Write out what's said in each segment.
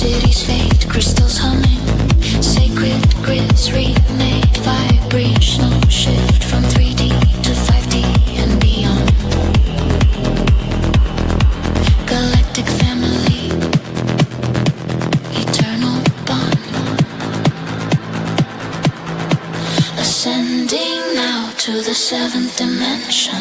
city's fate, crystals humming, sacred grids remade, vibrational shift from 3D to 5D and beyond. Galactic family, eternal bond, ascending now to the seventh dimension.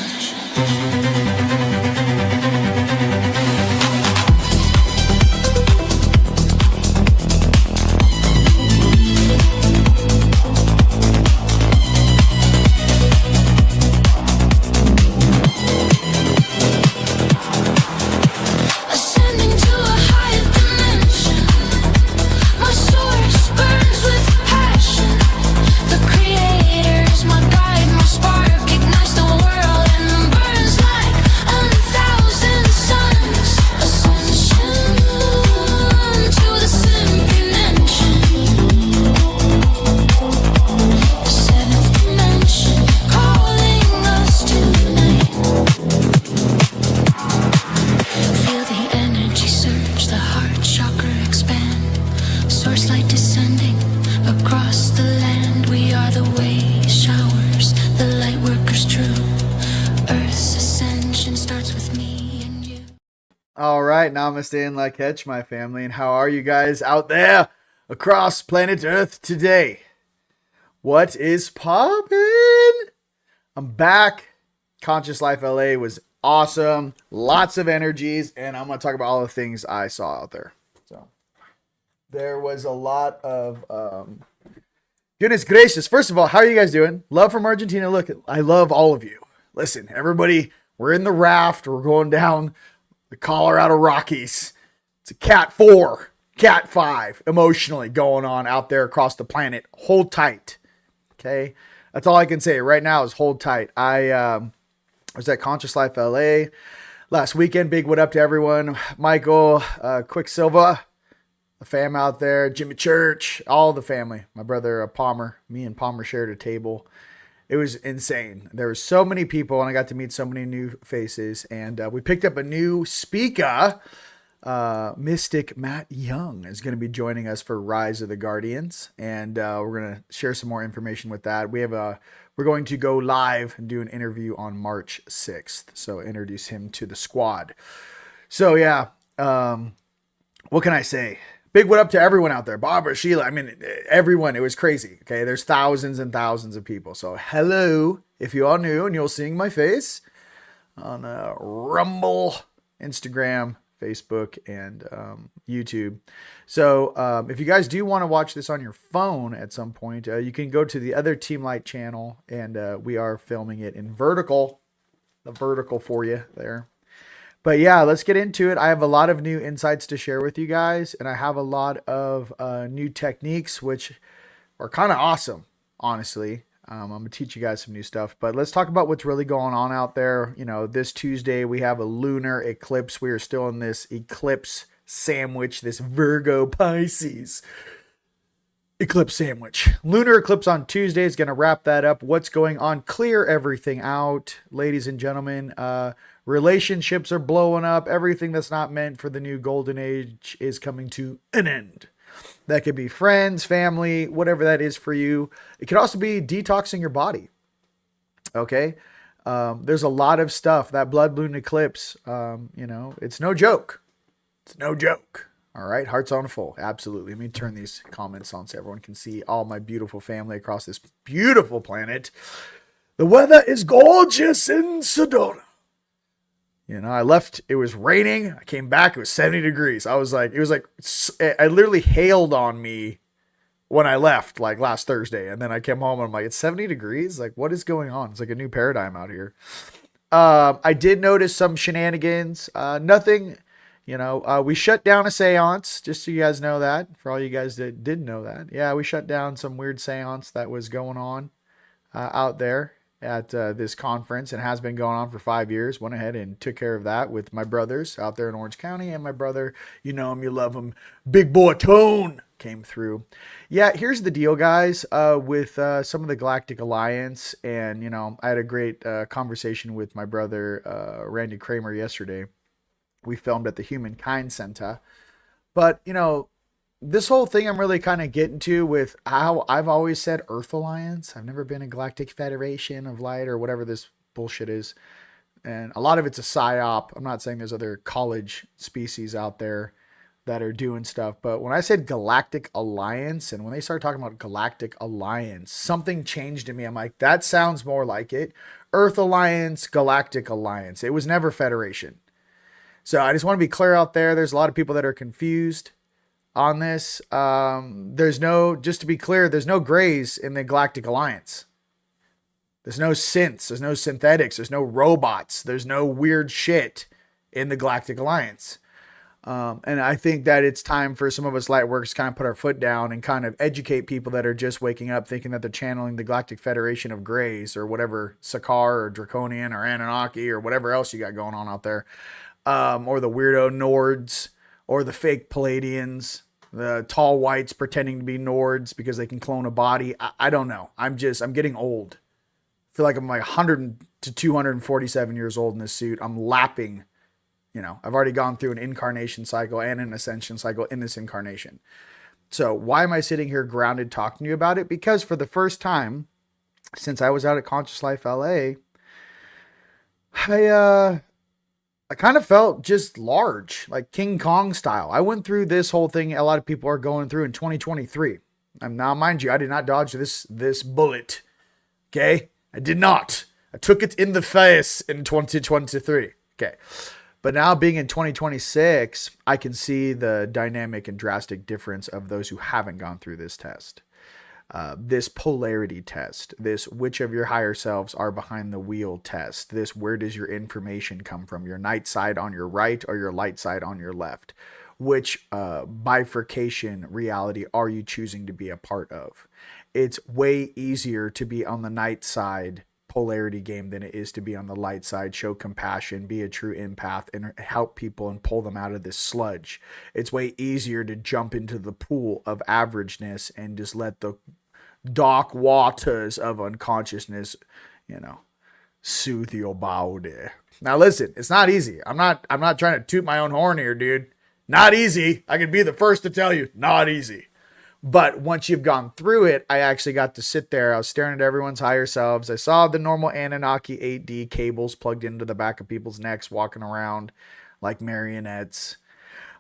Namaste and Lak'ech, my family, and how are you guys out there across planet Earth today? What is poppin'? I'm back. Conscious Life LA was awesome. Lots of energies, and I'm going to talk about all the things I saw out there. So there was a lot of goodness gracious. First of all, how are you guys doing? Love from Argentina. Look, I love all of you. Listen, everybody, we're in the raft. We're going down the Colorado Rockies. It's a Cat 4, Cat 5, emotionally going on out there across the planet. Hold tight. Okay? That's all I can say right now is hold tight. I was at Conscious Life LA last weekend. Big what up to everyone. Michael, Quicksilva, the fam out there, Jimmy Church, all the family. My brother Palmer, me and Palmer shared a table. It was insane. There were so many people, and I got to meet so many new faces. And we picked up a new speaker. Mystic Matt Young is going to be joining us for Rise of the Guardians, and we're going to share some more information with that. We're going to go live and do an interview on March 6th. So introduce him to the squad. So yeah, what can I say? Big what up to everyone out there. Barbara, Sheila, I mean, everyone. It was crazy. Okay, there's thousands and thousands of people. So hello, if you are new and you're seeing my face on Rumble, Instagram, Facebook, and YouTube. So if you guys do want to watch this on your phone at some point, you can go to the other TeamLight channel, and we are filming it in vertical. The vertical for you there. But yeah, let's get into it. I have a lot of new insights to share with you guys, and I have a lot of new techniques, which are kind of awesome, honestly. I'm going to teach you guys some new stuff, but let's talk about what's really going on out there. You know, this Tuesday we have a lunar eclipse. We are still in this eclipse sandwich, this Virgo Pisces eclipse sandwich. Lunar eclipse on Tuesday is going to wrap that up. What's going on? Clear everything out, ladies and gentlemen. Relationships are blowing up. Everything that's not meant for the new golden age is coming to an end. That could be friends, family, whatever that is for you. It could also be detoxing your body. Okay. There's a lot of stuff. That blood moon eclipse, it's no joke. It's no joke. All right. Hearts on full. Absolutely. Let me turn these comments on so everyone can see all my beautiful family across this beautiful planet. The weather is gorgeous in Sedona. You know, I left, it was raining. I came back, it was 70 degrees. I literally hailed on me when I left, like last Thursday. And then I came home and I'm like, it's 70 degrees? Like, what is going on? It's like a new paradigm out here. I did notice some shenanigans. Nothing, we shut down a seance, just so you guys know that. For all you guys that didn't know that. Yeah, we shut down some weird seance that was going on out there at this conference, and has been going on for 5 years. Went ahead and took care of that with my brothers out there in Orange County, and my brother, you know him, you love him, Big Boy Tone, came through. Yeah, here's the deal, guys, with some of the Galactic Alliance, and I had a great conversation with my brother Randy Kramer yesterday. We filmed at the Humankind Center, but this whole thing I'm really kind of getting to with how I've always said Earth Alliance. I've never been a Galactic Federation of Light or whatever this bullshit is. And a lot of it's a psyop. I'm not saying there's other college species out there that are doing stuff. But when I said Galactic Alliance and when they started talking about Galactic Alliance, something changed in me. I'm like, that sounds more like it. Earth Alliance, Galactic Alliance. It was never Federation. So I just want to be clear out there. There's a lot of people that are confused on this. Just to be clear, there's no grays in the Galactic Alliance. There's no synths, there's no synthetics, there's no robots, there's no weird shit in the Galactic Alliance. And I think that it's time for some of us lightworkers to kind of put our foot down and kind of educate people that are just waking up thinking that they're channeling the Galactic Federation of Greys or whatever, Sakaar or Draconian or Anunnaki or whatever else you got going on out there. Or the weirdo Nords or the fake Palladians, the tall whites pretending to be Nords because they can clone a body. I don't know. I'm getting old. I feel like I'm like 100 to 247 years old in this suit. I'm lapping, I've already gone through an incarnation cycle and an ascension cycle in this incarnation. So why am I sitting here grounded talking to you about it? Because for the first time since I was out at Conscious Life LA, I kind of felt just large, like King Kong style. I went through this whole thing a lot of people are going through in 2023. Now, mind you, I did not dodge this bullet. Okay? I did not. I took it in the face in 2023. Okay. But now being in 2026, I can see the dynamic and drastic difference of those who haven't gone through this test. This polarity test, this which of your higher selves are behind the wheel test, this where does your information come from, your night side on your right or your light side on your left, which bifurcation reality are you choosing to be a part of? It's way easier to be on the night side polarity game than it is to be on the light side, show compassion, be a true empath, and help people and pull them out of this sludge. It's way easier to jump into the pool of averageness and just let the dark waters of unconsciousness, soothe your body. Now listen, it's not easy. I'm not trying to toot my own horn here, dude. Not easy. I can be the first to tell you, not easy. But once you've gone through it, I actually got to sit there. I was staring at everyone's higher selves. I saw the normal Anunnaki 8D cables plugged into the back of people's necks, walking around like marionettes.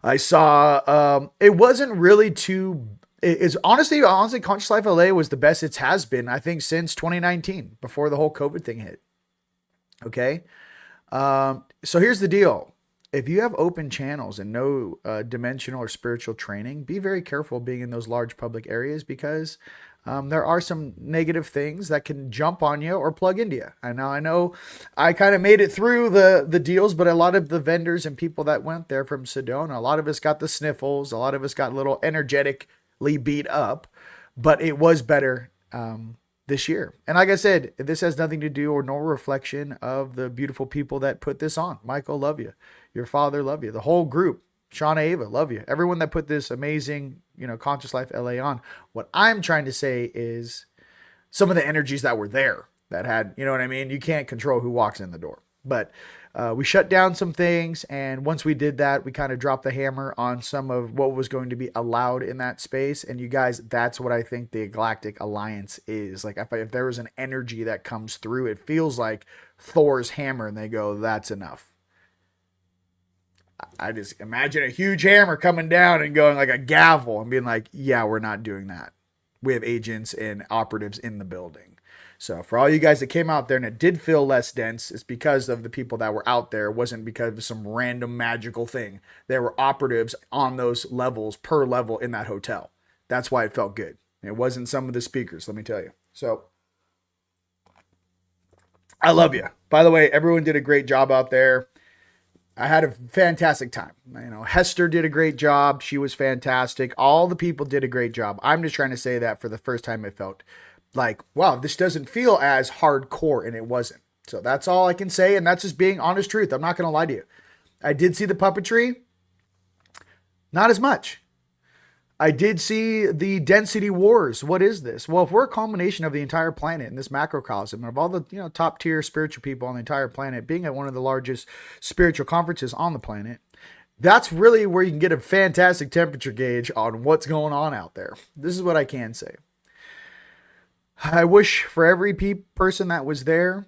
I saw, it wasn't really too, it's honestly, Conscious Life LA was the best it has been, I think, since 2019, before the whole COVID thing hit. Okay. So here's the deal. If you have open channels and no dimensional or spiritual training, be very careful being in those large public areas because there are some negative things that can jump on you or plug into you. I know I kind of made it through the deals, but a lot of the vendors and people that went there from Sedona, a lot of us got the sniffles. A lot of us got a little energetically beat up, but it was better this year. And like I said, this has nothing to do or no reflection of the beautiful people that put this on. Michael, love you. Your father, love you. The whole group, Shauna, Ava, love you. Everyone that put this amazing, Conscious Life LA on. What I'm trying to say is some of the energies that were there that had, you know what I mean? You can't control who walks in the door. But we shut down some things. And once we did that, we kind of dropped the hammer on some of what was going to be allowed in that space. And you guys, that's what I think the Galactic Alliance is. Like if there was an energy that comes through, it feels like Thor's hammer and they go, that's enough. I just imagine a huge hammer coming down and going like a gavel and being like, yeah, we're not doing that. We have agents and operatives in the building. So for all you guys that came out there and it did feel less dense, it's because of the people that were out there. It wasn't because of some random magical thing. There were operatives on those levels per level in that hotel. That's why it felt good. It wasn't some of the speakers, let me tell you. So I love you. By the way, everyone did a great job out there. I had a fantastic time. Hester did a great job. She was fantastic. All the people did a great job. I'm just trying to say that for the first time it felt like, wow, this doesn't feel as hardcore, and it wasn't. So that's all I can say, and that's just being honest truth. I'm not going to lie to you. I did see the puppetry. Not as much. I did see the density wars. What is this? Well, if we're a culmination of the entire planet in this macrocosm of all the top tier spiritual people on the entire planet, being at one of the largest spiritual conferences on the planet, That's really where you can get a fantastic temperature gauge on what's going on out there. This is what I can say. I wish for every person that was there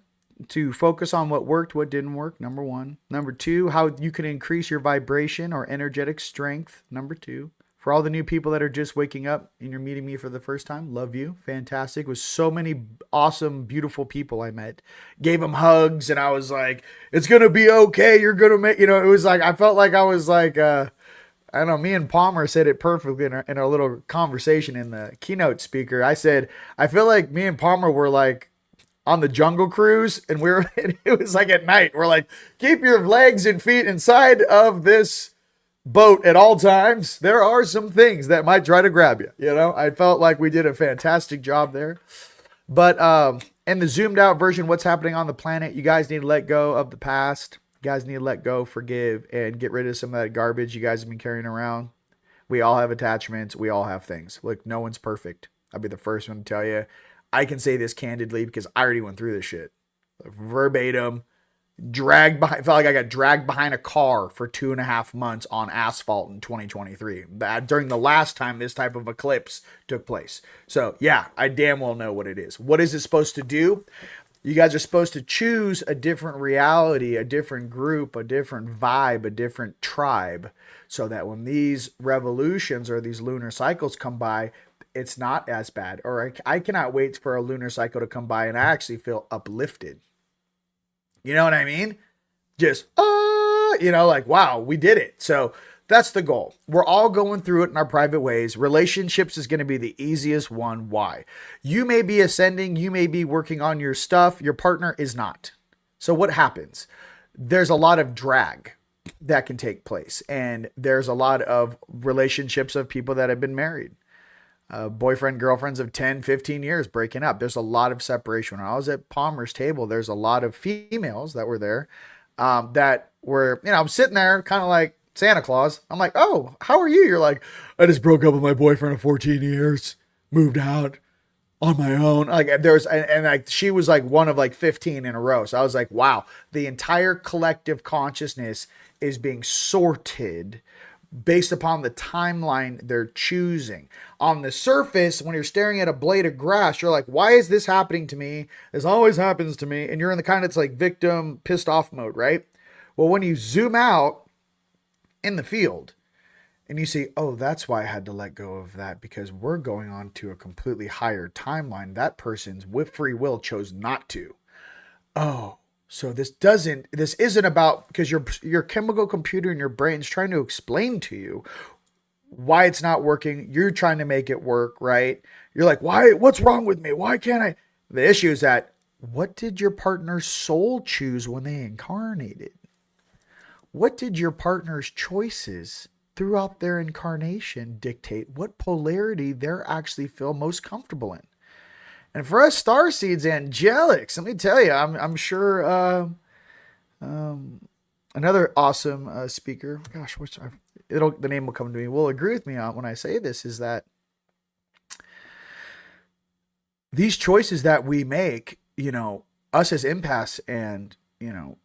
to focus on what worked, what didn't work, number one. Number two, how you can increase your vibration or energetic strength, number two. For all the new people that are just waking up and you're meeting me for the first time, love you. Fantastic. With so many awesome, beautiful people I met. Gave them hugs and I was like, it's going to be okay. You're going to make, it was like, I felt like I was like, I don't know, me and Palmer said it perfectly in our little conversation in the keynote speaker. I said, I feel like me and Palmer were like on the Jungle Cruise and it was like at night. We're like, keep your legs and feet inside of this boat at all times. There are some things that might try to grab you. I felt like we did a fantastic job there. But in the zoomed out version, what's happening on the planet, you guys need to let go of the past. You guys need to let go, forgive, and get rid of some of that garbage you guys have been carrying around. We all have attachments. We all have things. Look, no one's perfect. I'll be the first one to tell you. I can say this candidly because I already went through this shit. Verbatim. Felt like I got dragged behind a car for 2.5 months on asphalt in 2023. During the last time this type of eclipse took place. So yeah, I damn well know what it is. What is it supposed to do? You guys are supposed to choose a different reality, a different group, a different vibe, a different tribe, so that when these revolutions or these lunar cycles come by, it's not as bad. Or I cannot wait for a lunar cycle to come by and I actually feel uplifted. You know what I mean? Just, like, wow, we did it. So that's the goal. We're all going through it in our private ways. Relationships is going to be the easiest one. Why? You may be ascending. You may be working on your stuff. Your partner is not. So what happens? There's a lot of drag that can take place. And there's a lot of relationships of people that have been married. Boyfriend, girlfriends of 10, 15 years breaking up. There's a lot of separation. When I was at Palmer's table, there's a lot of females that were there that were, I'm sitting there kind of like Santa Claus. I'm like, oh, how are you? You're like, I just broke up with my boyfriend of 14 years, moved out on my own. Like like she was like one of like 15 in a row. So I was like, wow, the entire collective consciousness is being sorted based upon the timeline they're choosing. On the surface, when you're staring at a blade of grass, you're like, why is this happening to me? This always happens to me. And you're in the kind of like victim pissed off mode, right? Well, when you zoom out in the field and you see, oh, that's why I had to let go of that, because we're going on to a completely higher timeline. That person's with free will chose not to. Oh, so this isn't about, because your chemical computer in your brain's trying to explain to you why it's not working. You're trying to make it work, right? You're like, why? What's wrong with me? Why can't I? The issue is that, what did your partner's soul choose when they incarnated? What did your partner's choices throughout their incarnation dictate what polarity they're actually feel most comfortable in? And for us starseeds, angelics, let me tell you, I'm sure another awesome speaker, gosh, the name will come to me, will agree with me on when I say this, is that these choices that we make, us as empaths and,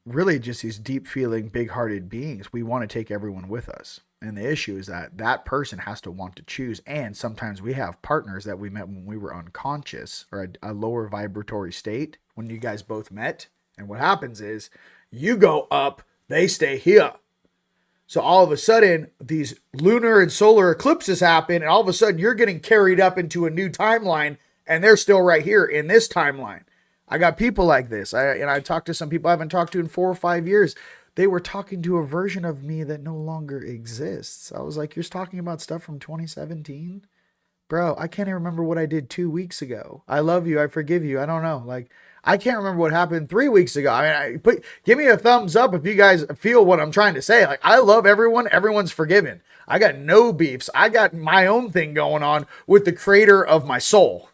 really just these deep feeling, big hearted beings, we want to take everyone with us. And the issue is that person has to want to choose. And sometimes we have partners that we met when we were unconscious or a lower vibratory state when you guys both met. And what happens is you go up, they stay here. So all of a sudden, these lunar and solar eclipses happen. And all of a sudden, you're getting carried up into a new timeline. And they're still right here in this timeline. I got people like this. I talked to some people I haven't talked to in 4 or 5 years. They were talking to a version of me that no longer exists. I was like, you're talking about stuff from 2017? Bro, I can't even remember what I did 2 weeks ago. I love you. I forgive you. I don't know. Like, I can't remember what happened 3 weeks ago. I mean, give me a thumbs up if you guys feel what I'm trying to say. Like, I love everyone. Everyone's forgiven. I got no beefs. I got my own thing going on with the creator of my soul.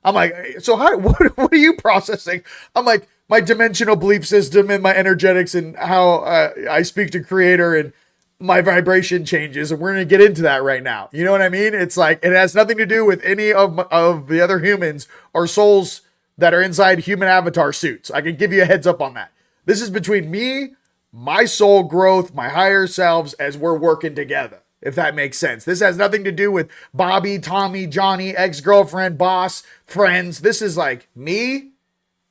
I'm like, so what are you processing? I'm like, my dimensional belief system and my energetics and how I speak to creator and my vibration changes. And we're going to get into that right now. You know what I mean? It's like, it has nothing to do with any of the other humans or souls that are inside human avatar suits. I can give you a heads up on that. This is between me, my soul growth, my higher selves as we're working together, if that makes sense. This has nothing to do with Bobby, Tommy, Johnny, ex-girlfriend, boss, friends. This is like me,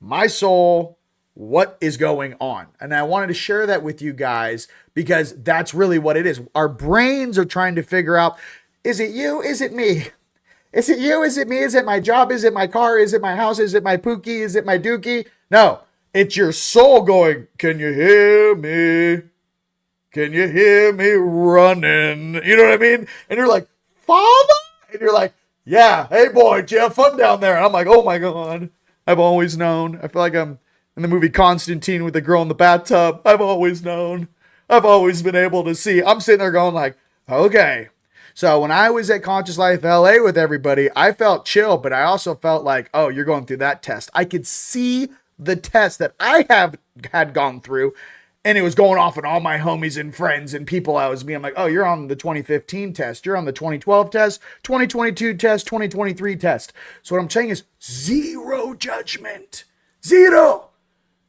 my soul, what is going on. And I wanted to share that with you guys because that's really what it is. Our brains are trying to figure out, is it you? Is it me? Is it you? Is it me? Is it my job? Is it my car? Is it my house? Is it my pookie? Is it my dookie? No, it's your soul going, can you hear me? Can you hear me running? You know what I mean? And you're like, Father? And you're like, yeah, hey boy, did you have fun down there? And I'm like, oh my God, I've always known. I feel like I'm in the movie Constantine with the girl in the bathtub. I've always known. I've always been able to see. I'm sitting there going like, okay. So when I was at Conscious Life LA with everybody, I felt chill, but I also felt like, oh, you're going through that test. I could see the test that I had gone through, and it was going off on all my homies and friends and people I was being like, oh, you're on the 2015 test. You're on the 2012 test, 2022 test, 2023 test. So what I'm saying is zero judgment. Zero.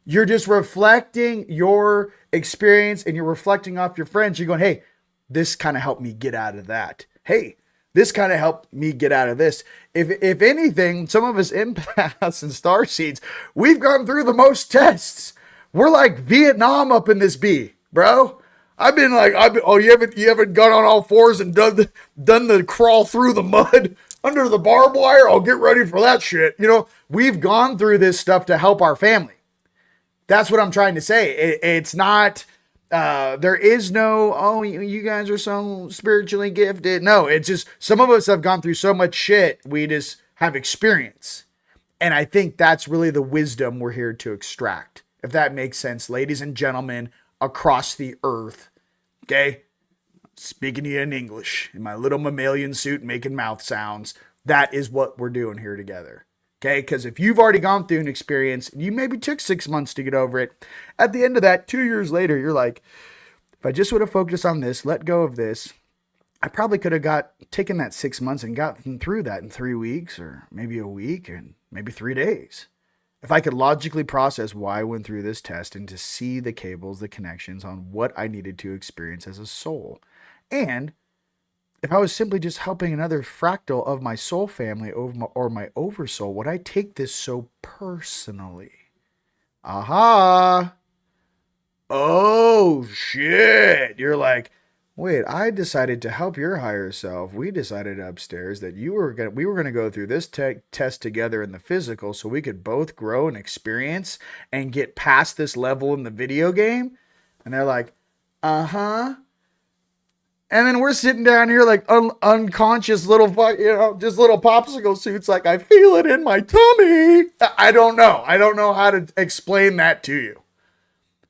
You're just reflecting your experience and you're reflecting off your friends. You're going, hey, this kind of helped me get out of that. Hey, this kind of helped me get out of this. If anything, some of us empaths and starseeds, we've gone through the most tests. We're like Vietnam up in this bee, bro. You haven't gone on all fours and done the crawl through the mud under the barbed wire? Oh, get ready for that shit. You know, we've gone through this stuff to help our family. That's what I'm trying to say. It's not... there is no, oh, you guys are so spiritually gifted. No, it's just some of us have gone through so much shit. We just have experience. And I think that's really the wisdom we're here to extract. If that makes sense, ladies and gentlemen, across the earth. Okay? Speaking to you in English, in my little mammalian suit, making mouth sounds. That is what we're doing here together. Okay, because if you've already gone through an experience, and you maybe took 6 months to get over it, at the end of that, 2 years later, you're like, if I just would have focused on this, let go of this, I probably could have taken that 6 months and gotten through that in 3 weeks, or maybe a week, and maybe 3 days. If I could logically process why I went through this test and to see the cables, the connections on what I needed to experience as a soul. And if I was simply just helping another fractal of my soul family or my oversoul, would I take this so personally? Aha! Oh, shit! You're like, wait, I decided to help your higher self. We decided upstairs that we were gonna go through this test together in the physical so we could both grow and experience and get past this level in the video game. And they're like, uh-huh. And then we're sitting down here like unconscious little, just little popsicle suits. Like, I feel it in my tummy. I don't know. I don't know how to explain that to you.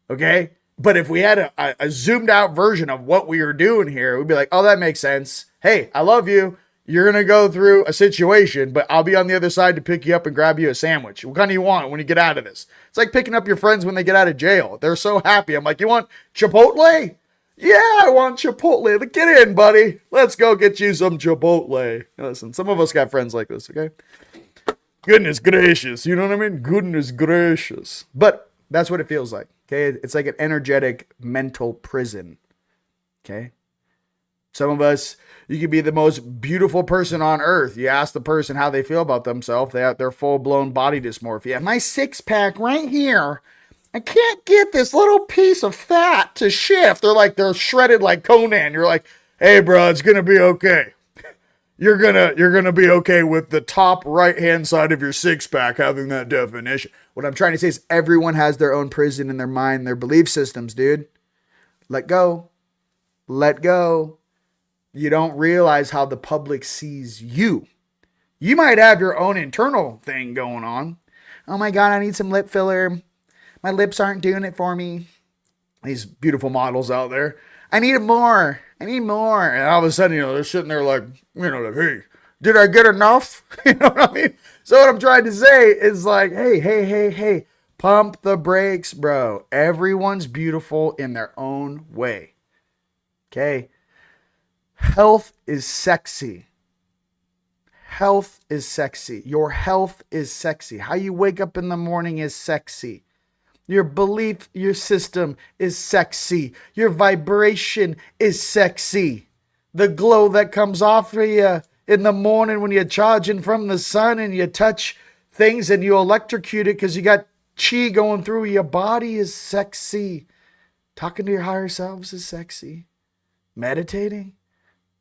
Okay? But if we had a zoomed out version of what we were doing here, we'd be like, oh, that makes sense. Hey, I love you. You're going to go through a situation, but I'll be on the other side to pick you up and grab you a sandwich. What kind do you want when you get out of this? It's like picking up your friends when they get out of jail. They're so happy. I'm like, you want Chipotle? Yeah, I want Chipotle. Get in, buddy. Let's go get you some Chipotle. Listen, some of us got friends like this, okay? Goodness gracious. You know what I mean? Goodness gracious. But that's what it feels like, okay? It's like an energetic mental prison, okay? Some of us, you could be the most beautiful person on earth. You ask the person how they feel about themselves. They have their full-blown body dysmorphia. My six-pack right here, I can't get this little piece of fat to shift. They're shredded like Conan. You're like, hey, bro, it's going to be okay. You're gonna be okay with the top right-hand side of your six-pack having that definition. What I'm trying to say is everyone has their own prison in their mind, their belief systems, dude. Let go. Let go. You don't realize how the public sees you. You might have your own internal thing going on. Oh my God, I need some lip filler. My lips aren't doing it for me. These beautiful models out there. I need more. I need more. And all of a sudden, they're sitting there like, hey, did I get enough? You know what I mean? So what I'm trying to say is like, hey, pump the brakes, bro. Everyone's beautiful in their own way. Okay? Health is sexy. Health is sexy. Your health is sexy. How you wake up in the morning is sexy. Your belief, your system is sexy. Your vibration is sexy. The glow that comes off of you in the morning when you're charging from the sun and you touch things and you electrocute it because you got chi going through your body is sexy. Talking to your higher selves is sexy. Meditating,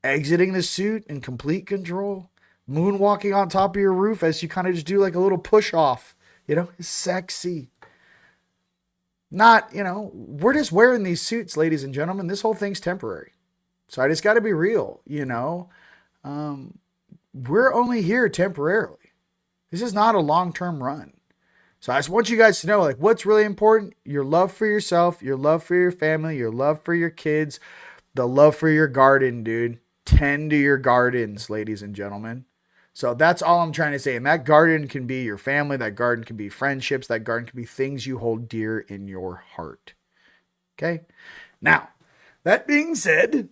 exiting the suit in complete control, moonwalking on top of your roof as you kind of just do like a little push off, is sexy. Not, we're just wearing these suits, ladies and gentlemen. This whole thing's temporary. So I just got to be real, we're only here temporarily. This is not a long-term run. So I just want you guys to know, like, what's really important, your love for yourself, your love for your family, your love for your kids, the love for your garden, dude. Tend to your gardens, ladies and gentlemen. So that's all I'm trying to say. And that garden can be your family. That garden can be friendships. That garden can be things you hold dear in your heart. Okay? Now, that being said,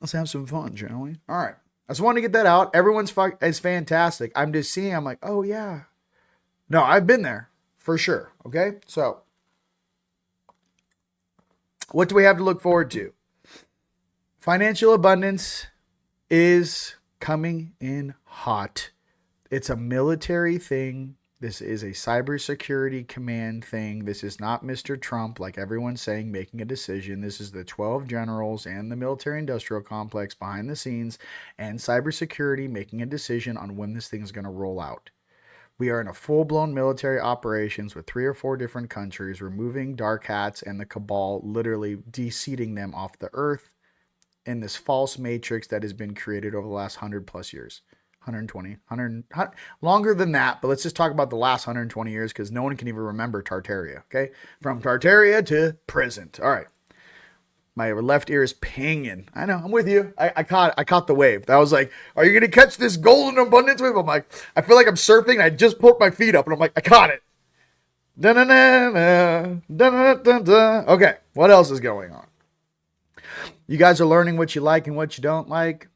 let's have some fun, shall we? All right. I just wanted to get that out. Everyone's is fantastic. I'm just seeing, I'm like, oh, yeah. No, I've been there for sure. Okay? So, what do we have to look forward to? Financial abundance is coming in hot. It's a military thing. This is a cybersecurity command thing. This is not Mr. Trump, like everyone's saying, making a decision. This is the 12 generals and the military industrial complex behind the scenes and cybersecurity making a decision on when this thing is going to roll out. We are in a full-blown military operations with 3 or 4 different countries, removing dark hats and the cabal, literally de-seeding them off the earth in this false matrix that has been created over the last 100 plus years. 120, longer than that, but let's just talk about the last 120 years because no one can even remember Tartaria, okay? From Tartaria to present. All right. My left ear is pinging. I know, I'm with you. I caught the wave. I was like, are you going to catch this golden abundance wave? I'm like, I feel like I'm surfing. I just put my feet up and I'm like, I caught it. Da-na-na-na, da-na-na-na-na. Okay, what else is going on? You guys are learning what you like and what you don't like.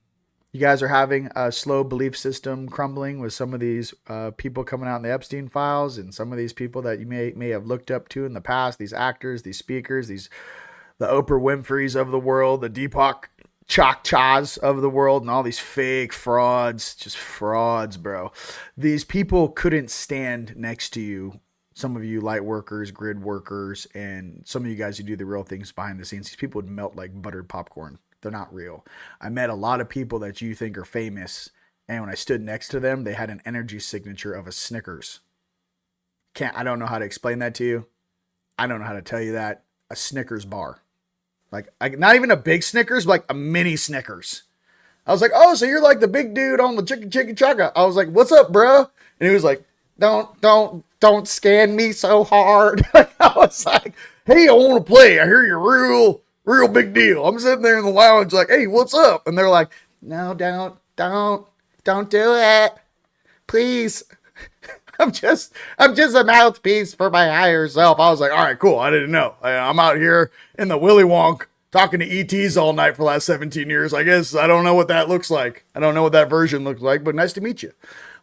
You guys are having a slow belief system crumbling with some of these people coming out in the Epstein files and some of these people that you may have looked up to in the past, these actors, these speakers, the Oprah Winfreys of the world, the Deepak Chokshas of the world, and all these fake frauds, just frauds, bro. These people couldn't stand next to you. Some of you light workers, grid workers, and some of you guys who do the real things behind the scenes, these people would melt like buttered popcorn. They're not real. I met a lot of people that you think are famous, and when I stood next to them, they had an energy signature of a Snickers. I don't know how to explain that to you. I don't know how to tell you that. A Snickers bar. Like not even a big Snickers, but like a mini Snickers. I was like, oh, so you're like the big dude on the chicken chugga. I was like, what's up, bro? And he was like, don't scan me so hard. I was like, hey, I want to play. I hear you're real big deal. I'm sitting there in the lounge like, hey, what's up? And they're like, no, don't do it. Please. I'm just a mouthpiece for my higher self. I was like, all right, cool. I didn't know. I'm out here in the Willy Wonk talking to ETs all night for the last 17 years. I guess I don't know what that looks like. I don't know what that version looks like, but nice to meet you.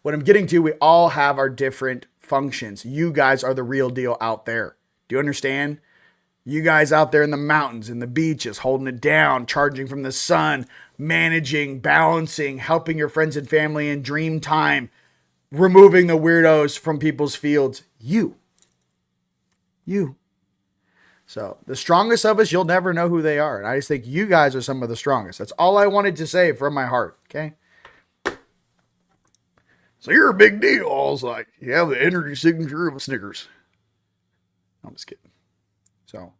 What I'm getting to, we all have our different functions. You guys are the real deal out there. Do you understand? You guys out there in the mountains, in the beaches, holding it down, charging from the sun, managing, balancing, helping your friends and family in dream time, removing the weirdos from people's fields. You. So the strongest of us, you'll never know who they are. And I just think you guys are some of the strongest. That's all I wanted to say from my heart. Okay. So you're a big deal. I was like, you have the energy signature of a Snickers. I'm just kidding. So,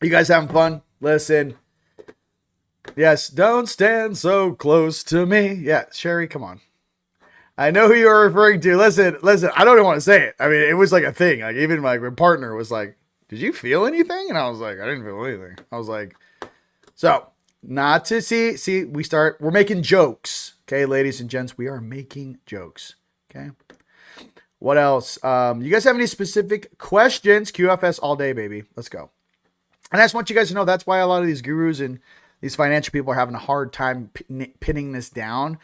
you guys having fun? Listen. Yes, don't stand so close to me. Yeah, Sherry, come on. I know who you're referring to. Listen, I don't even want to say it. I mean, it was like a thing. Like, even my partner was like, did you feel anything? And I was like, I didn't feel anything. I was like, so, not to see, we're making jokes. Okay, ladies and gents, we are making jokes. Okay. What else? You guys have any specific questions? QFS all day, baby. Let's go. And I just want you guys to know that's why a lot of these gurus and these financial people are having a hard time pinning this down.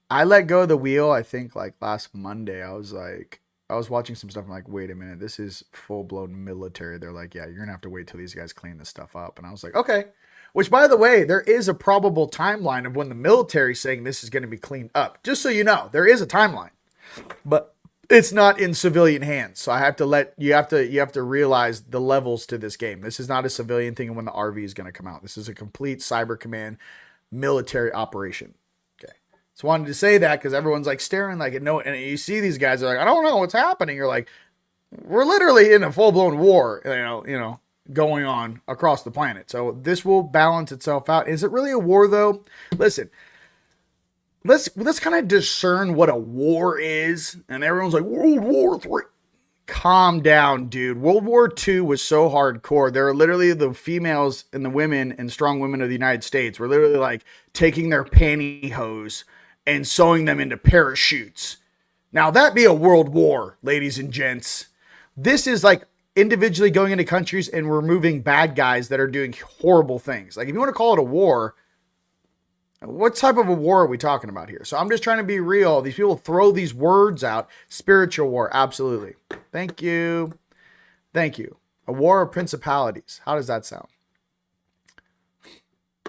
I let go of the wheel, I think, like last Monday. I was like, I was watching some stuff. I'm like, wait a minute, this is full blown military. They're like, yeah, you're gonna have to wait till these guys clean this stuff up. And I was like, okay. Which, by the way, there is a probable timeline of when the military's saying this is going to be cleaned up. Just so you know, there is a timeline, but it's not in civilian hands. So I have to let you have to realize the levels to this game. This is not a civilian thing and when the RV is going to come out. This is a complete Cyber Command military operation. Okay. So I wanted to say that because everyone's like staring like no, and you see these guys are like, I don't know what's happening. You're like, we're literally in a full blown war, you know, going on across the planet. So this will balance itself out. Is it really a war though? Listen, let's kind of discern what a war is. And everyone's like, World War III. Calm down, dude. World War II was so hardcore. There are literally the females and the women and strong women of the United States were literally like taking their pantyhose and sewing them into parachutes. Now that be a world war, ladies and gents. This is like individually going into countries and removing bad guys that are doing horrible things. Like if you want to call it a war, what type of a war are we talking about here? So I'm just trying to be real. These people throw these words out. Spiritual war. Absolutely. Thank you. Thank you. A war of principalities. How does that sound?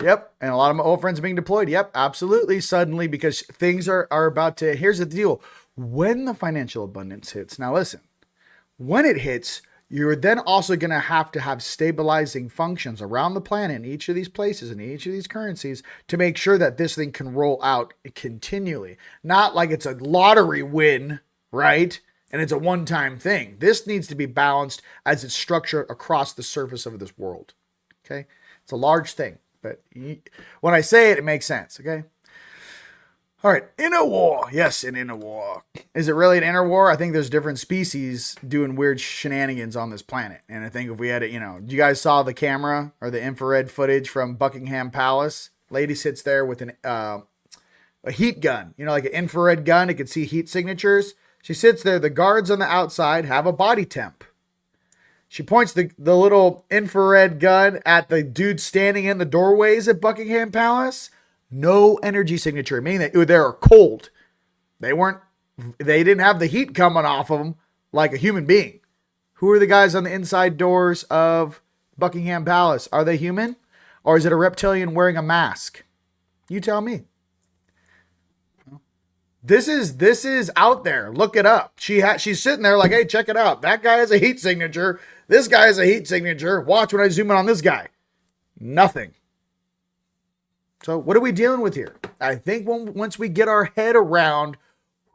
Yep. And a lot of my old friends are being deployed. Yep. Absolutely. Suddenly, because things are about to, here's the deal. When the financial abundance hits, now listen, when it hits, you're then also going to have stabilizing functions around the planet in each of these places, in each of these currencies, to make sure that this thing can roll out continually. Not like it's a lottery win, right? And it's a one-time thing. This needs to be balanced as it's structured across the surface of this world. Okay? It's a large thing. But when I say it, it makes sense. Okay? All right, inner war. Yes, an inner war. Is it really an inner war? I think there's different species doing weird shenanigans on this planet. And I think if we had it, you guys saw the camera or the infrared footage from Buckingham Palace? Lady sits there with a heat gun, like an infrared gun. It can see heat signatures. She sits there. The guards on the outside have a body temp. She points the little infrared gun at the dude standing in the doorways at Buckingham Palace. No energy signature, meaning that they're cold. They didn't have the heat coming off of them like a human being. Who are the guys on the inside doors of Buckingham Palace? Are they human? Or is it a reptilian wearing a mask? You tell me. This is out there. Look it up. She's sitting there like, hey, check it out. That guy has a heat signature. This guy has a heat signature. Watch when I zoom in on this guy. Nothing. So what are we dealing with here? I think once we get our head around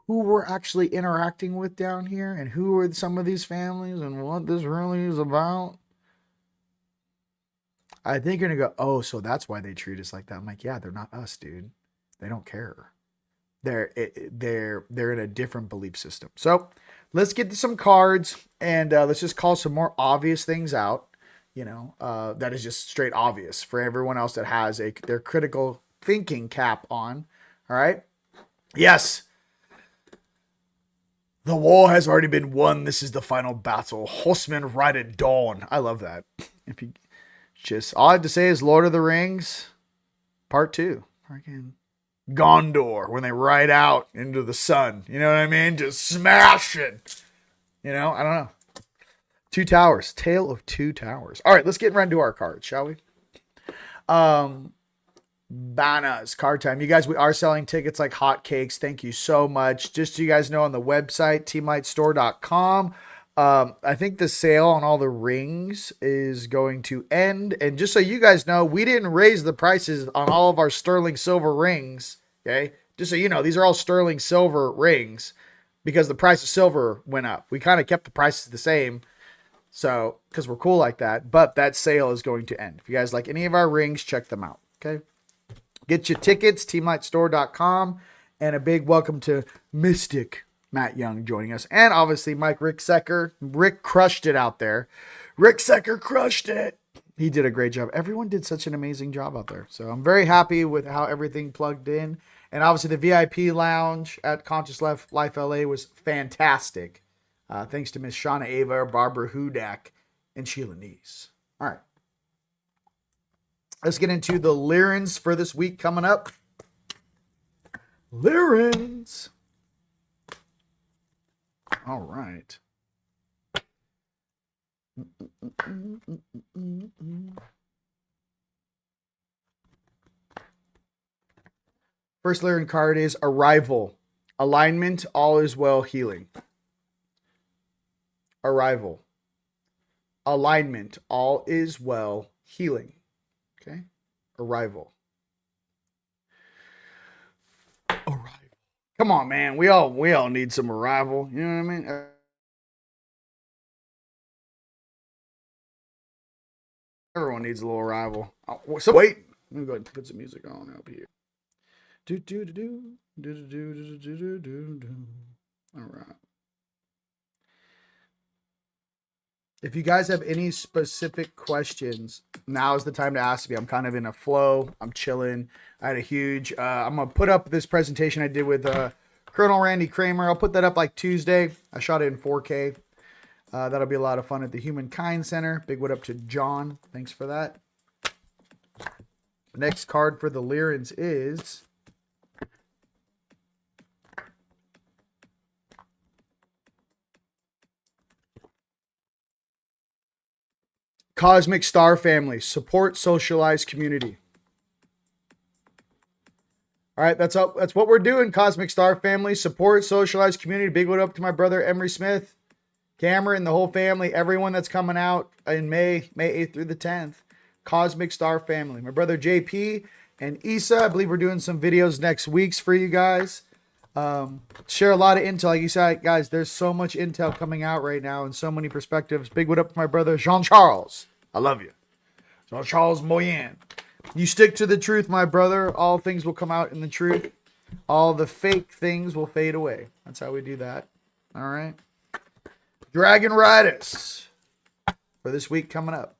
who we're actually interacting with down here and who are some of these families and what this really is about, I think you're going to go, oh, so that's why they treat us like that. I'm like, yeah, they're not us, dude. They don't care. They're in a different belief system. So let's get to some cards and let's just call some more obvious things out. That is just straight obvious for everyone else that has their critical thinking cap on. All right. Yes. The war has already been won. This is the final battle. Horsemen ride at dawn. I love that. All I have to say is Lord of the Rings Part 2. Freaking Gondor when they ride out into the sun. You know what I mean? Just smashing. I don't know. Two Towers. Tale of Two Towers. All right, let's get right into our cards, shall we? Bananas. Card time. You guys, we are selling tickets like hotcakes. Thank you so much. Just so you guys know, on the website, TeamLightStore.com, I think the sale on all the rings is going to end. And just so you guys know, we didn't raise the prices on all of our sterling silver rings. Okay? Just so you know, these are all sterling silver rings because the price of silver went up. We kind of kept the prices the same. So, because we're cool like that, but that sale is going to end. If you guys like any of our rings, check them out. Okay. Get your tickets, teamlightstore.com, and a big welcome to Mystic Matt Young joining us. And obviously Rick Secker. Rick crushed it out there. Rick Secker crushed it. He did a great job. Everyone did such an amazing job out there. So I'm very happy with how everything plugged in. And obviously the VIP lounge at Conscious Life LA was fantastic. Thanks to Miss Shauna Ava, Barbara Hudak, and Sheila Neese. All right. Let's get into the Lyrans for this week coming up. Lyrans. All right. First layering card is Arrival. Alignment, all is well, healing. Arrival. Alignment, all is well, healing. Okay? Arrival. Arrival. Come on, man. We all need some arrival. You know what I mean? Everyone needs a little arrival. So wait. Let me go ahead and put some music on up here. Do do do do do do do do do do do. All right. If you guys have any specific questions, now is the time to ask me. I'm kind of in a flow. I'm chilling. I had a huge. I'm gonna put up this presentation I did with Colonel Randy Kramer. I'll put that up like Tuesday. I shot it in 4K. That'll be a lot of fun at the Humankind Center. Big what up to John. Thanks for that. Next card for the Lyrans is Cosmic Star Family. Support socialized community. All right, that's what we're doing. Cosmic Star Family. Support socialized community. Big what up to my brother Emery Smith, Cameron, the whole family, everyone that's coming out in May 8th through the 10th. Cosmic Star Family. My brother JP and Issa. I believe we're doing some videos next week for you guys. Share a lot of intel. Like you said, guys, there's so much intel coming out right now and so many perspectives. Big what up to my brother Jean-Charles. I love you. Jean-Charles Moyen. You stick to the truth, my brother. All things will come out in the truth. All the fake things will fade away. That's how we do that. All right. Dragon Riders for this week coming up.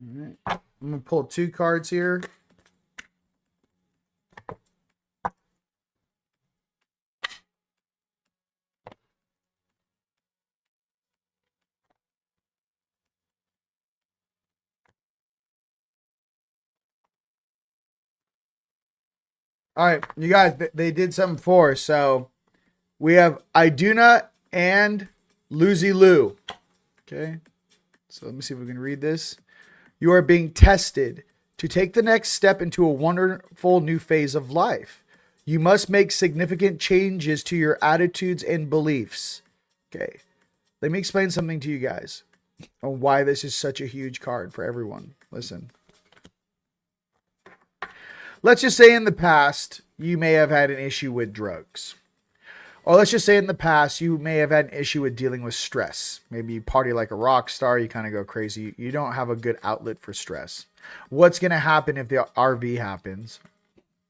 All right. I'm going to pull 2 cards here. All right, you guys, they did something for us. So we have Iduna and Lucy Lou. Okay. So let me see if we can read this. You are being tested to take the next step into a wonderful new phase of life. You must make significant changes to your attitudes and beliefs. Okay. Let me explain something to you guys on why this is such a huge card for everyone. Listen. Let's just say in the past, you may have had an issue with drugs. Or let's just say in the past, you may have had an issue with dealing with stress. Maybe you party like a rock star, you kind of go crazy. You don't have a good outlet for stress. What's going to happen if the RV happens,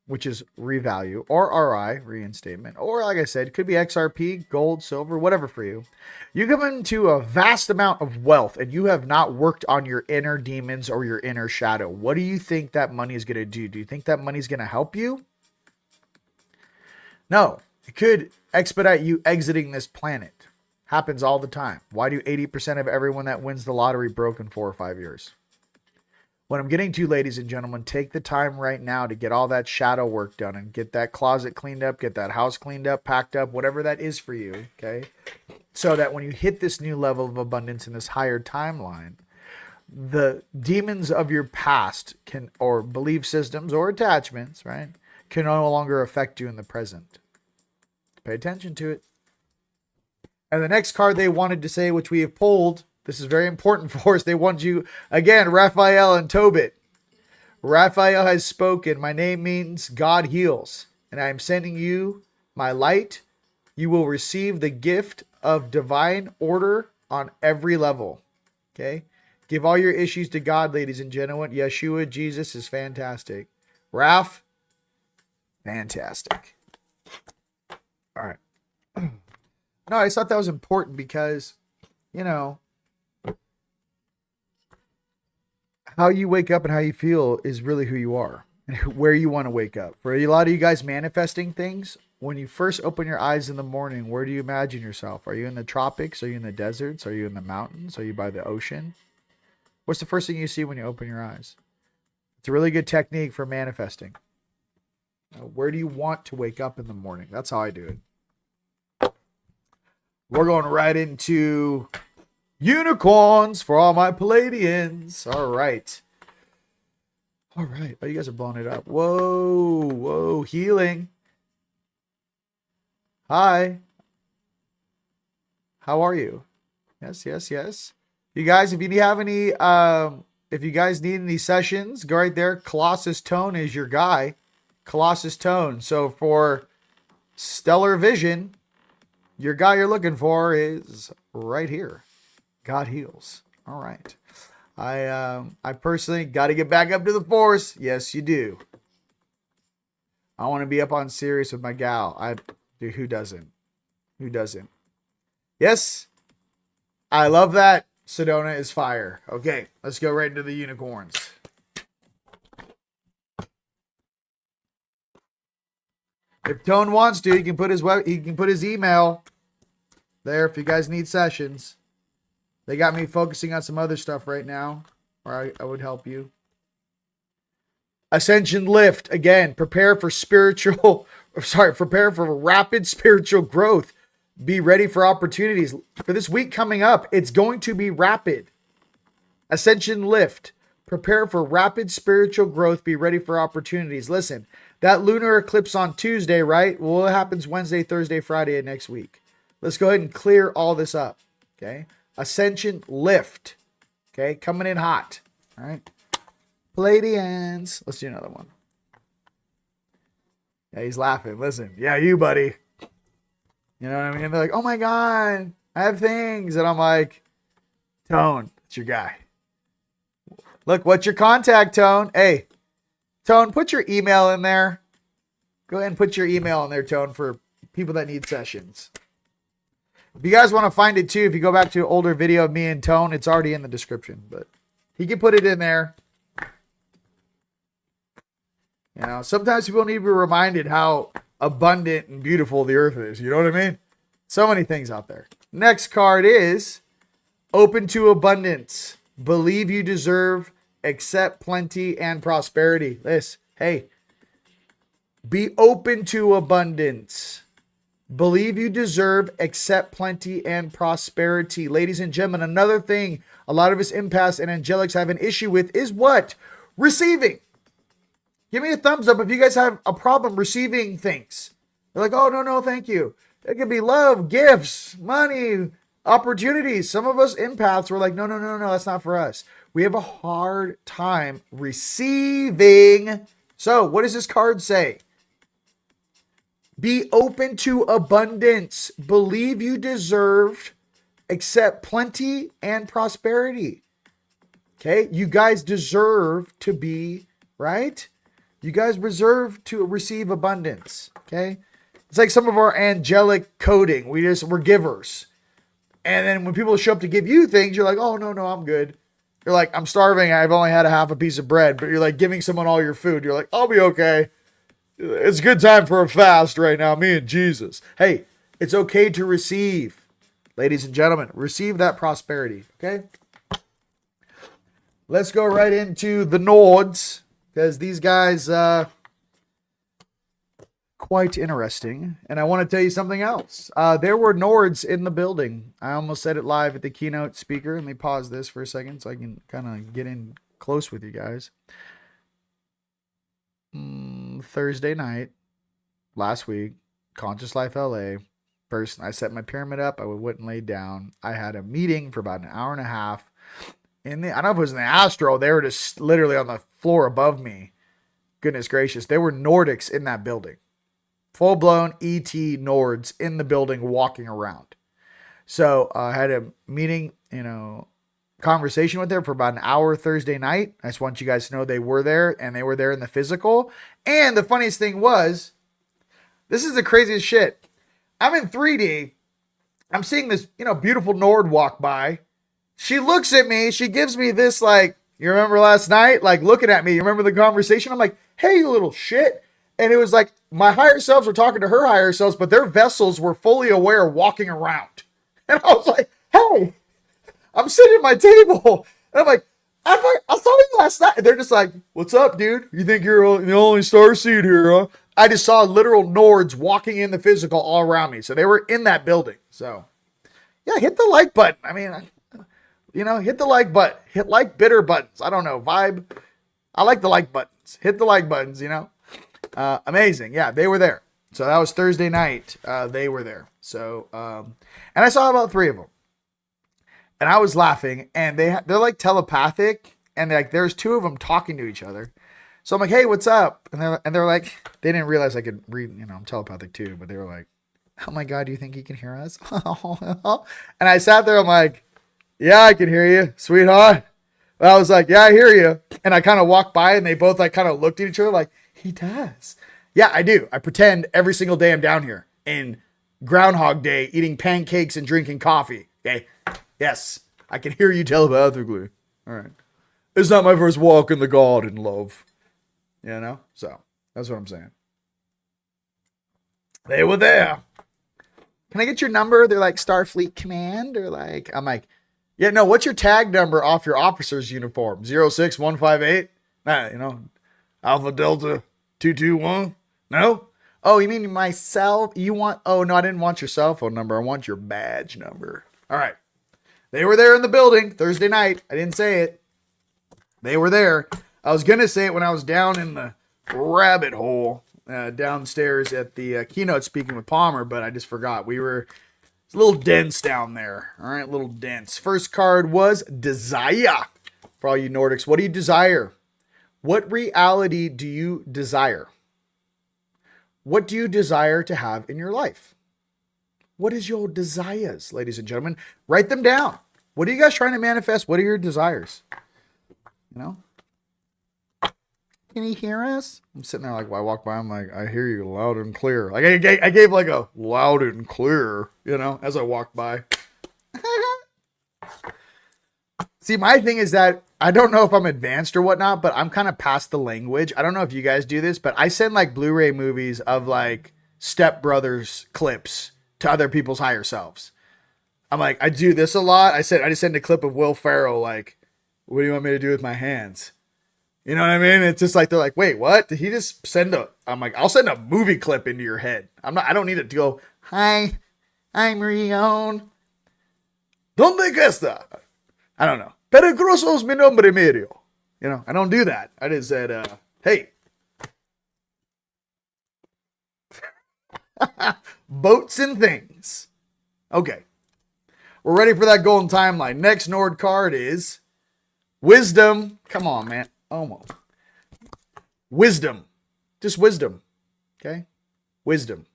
which is revalue, or RI, reinstatement, or like I said, it could be XRP, gold, silver, whatever for you. You come into a vast amount of wealth and you have not worked on your inner demons or your inner shadow. What do you think that money is going to do? Do you think that money is going to help you? No, it could expedite you exiting this planet. Happens all the time. Why do 80% of everyone that wins the lottery broke in 4 or 5 years? What I'm getting to, ladies and gentlemen, take the time right now to get all that shadow work done and get that closet cleaned up, get that house cleaned up, packed up, whatever that is for you, okay? So that when you hit this new level of abundance in this higher timeline, the demons of your past can, or belief systems or attachments, right, can no longer affect you in the present. Pay attention to it. And the next card they wanted to say, which we have pulled, this is very important for us. They want you, again, Raphael and Tobit. Raphael has spoken. My name means God heals. And I am sending you my light. You will receive the gift of divine order on every level. Okay? Give all your issues to God, ladies and gentlemen. Yeshua, Jesus is fantastic. Raph, fantastic. All right. No, I just thought that was important because, you know, how you wake up and how you feel is really who you are and where you want to wake up. For a lot of you guys manifesting things, when you first open your eyes in the morning, where do you imagine yourself? Are you in the tropics? Are you in the deserts? Are you in the mountains? Are you by the ocean? What's the first thing you see when you open your eyes? It's a really good technique for manifesting. Where do you want to wake up in the morning? That's how I do it. We're going right into unicorns for all my Palladians. All right. All right. Oh, you guys are blowing it up. Whoa. Whoa. Healing. Hi. How are you? Yes, yes, yes. You guys, if you have any, if you guys need any sessions, go right there. Colossus Tone is your guy. Colossus Tone. So for stellar vision, your guy you're looking for is right here. God heals. All right. I personally got to get back up to the force. Yes, you do. I want to be up on Sirius with my gal. Dude, who doesn't? Who doesn't? Yes. I love that. Sedona is fire. Okay, let's go right into the unicorns. If Tone wants to, he can put his email there if you guys need sessions. They got me focusing on some other stuff right now, or I would help you. Ascension lift again. Prepare for rapid spiritual growth. Be ready for opportunities. For this week coming up, it's going to be rapid. Ascension lift. Prepare for rapid spiritual growth. Be ready for opportunities. Listen, that lunar eclipse on Tuesday, right? Well, it happens Wednesday, Thursday, Friday of next week. Let's go ahead and clear all this up. Okay. Ascension lift. Okay. Coming in hot. All right. Palladians. Let's do another one. Yeah, he's laughing. Listen. Yeah, you, buddy. You know what I mean? They're like, oh my God, I have things. And I'm like, Tone, it's your guy. Look, what's your contact, Tone? Hey, Tone, put your email in there. Go ahead and put your email in there, Tone, for people that need sessions. If you guys want to find it too, if you go back to an older video of me and Tone, it's already in the description, but he can put it in there. You know, sometimes people need to be reminded how abundant and beautiful the earth is. You know what I mean? So many things out there. Next card is open to abundance. Believe you deserve, accept plenty and prosperity. This, hey, be open to abundance. Believe you deserve, accept plenty and prosperity. Ladies and gentlemen, another thing a lot of us empaths and angelics have an issue with is what? Receiving. Give me a thumbs up if you guys have a problem receiving things. They're like, oh, no, thank you. It could be love, gifts, money, opportunities. Some of us empaths were like, no, that's not for us. We have a hard time receiving. So what does this card say? Be open to abundance. Believe you deserve, accept plenty and prosperity. Okay? You guys deserve to be, right? You guys deserve to receive abundance, okay? It's like some of our angelic coding. We're givers. And then when people show up to give you things, you're like, oh, no, I'm good. You're like, I'm starving. I've only had a half a piece of bread. But you're like giving someone all your food. You're like, I'll be okay. It's a good time for a fast right now, me and Jesus. Hey, it's okay to receive. Ladies and gentlemen, receive that prosperity, okay? Let's go right into the Nords. Because these guys, quite interesting. And I want to tell you something else. There were Nords in the building. I almost said it live at the keynote speaker. Let me pause this for a second so I can kind of get in close with you guys. Thursday night, last week, Conscious Life LA. First, I set my pyramid up. I wouldn't lay down. I had a meeting for about an hour and a half. I don't know if it was in the Astro. They were just literally on the floor above me. Goodness gracious. There were Nordics in that building. Full-blown ET Nords in the building walking around. So I had a meeting, conversation with them for about an hour Thursday night. I just want you guys to know they were there, and they were there in the physical. And the funniest thing was, this is the craziest shit. I'm in 3D. I'm seeing this, beautiful Nord walk by. She looks at me. She gives me this, like, you remember last night? Like, looking at me. You remember the conversation? I'm like, hey, you little shit. And it was like my higher selves were talking to her higher selves, but their vessels were fully aware walking around. And I was like, hey, I'm sitting at my table. And I'm like, I saw him last night. They're just like, "What's up, dude? You think you're the only starseed here, huh?" I just saw literal Nords walking in the physical all around me. So they were in that building. So yeah, hit the like button. I mean, hit the like button. Hit like bitter buttons. I don't know, vibe. I like the like buttons. Hit the like buttons, Amazing. Yeah, they were there. So that was Thursday night. They were there. So, and I saw about 3 of them. And I was laughing, and they're like telepathic, and there's 2 of them talking to each other. So I'm like, "Hey, what's up?" And they're like, they didn't realize I could read, I'm telepathic too, but they were like, "Oh my God, do you think he can hear us?" And I sat there, I'm like, "Yeah, I can hear you, sweetheart." And I was like, "Yeah, I hear you." And I kind of walked by, and they both kind of looked at each other like, "He does." Yeah, I do. I pretend every single day I'm down here in Groundhog Day eating pancakes and drinking coffee. Okay. Yes, I can hear you telepathically. All right. It's not my first walk in the garden, love. So that's what I'm saying. They were there. Can I get your number? They're like Starfleet Command, or I'm like, yeah, no. What's your tag number off your officer's uniform? 06158. Alpha Delta 221. No. Oh, you mean myself? You want? Oh no, I didn't want your cell phone number. I want your badge number. All right. They were there in the building Thursday night. I didn't say it. They were there. I was going to say it when I was down in the rabbit hole downstairs at the keynote speaking with Palmer, but I just forgot. It's a little dense down there. All right, a little dense. First card was Desire. For all you Nordics, what do you desire? What reality do you desire? What do you desire to have in your life? What is your desires, ladies and gentlemen? Write them down. What are you guys trying to manifest? What are your desires? Can you hear us? I'm sitting there while I walk by, I'm like, I hear you loud and clear. I gave a loud and clear, as I walk by. See, my thing is that I don't know if I'm advanced or whatnot, but I'm kind of past the language. I don't know if you guys do this, but I send Blu-ray movies of Step Brothers clips to other people's higher selves. I'm like, I do this a lot. I just send a clip of Will Ferrell, what do you want me to do with my hands? You know what I mean? It's just they're like, wait, what? Did he just send I'm like, I'll send a movie clip into your head. I don't need it to go, "Hi, I'm Rion. ¿Dónde está?" I don't know. Peligroso es mi nombre medio. I don't do that. I just said, hey. Boats and things. Okay. We're ready for that golden timeline. Next Nord card is Wisdom. Come on, man. Almost. Wisdom. Just wisdom. Okay? Wisdom.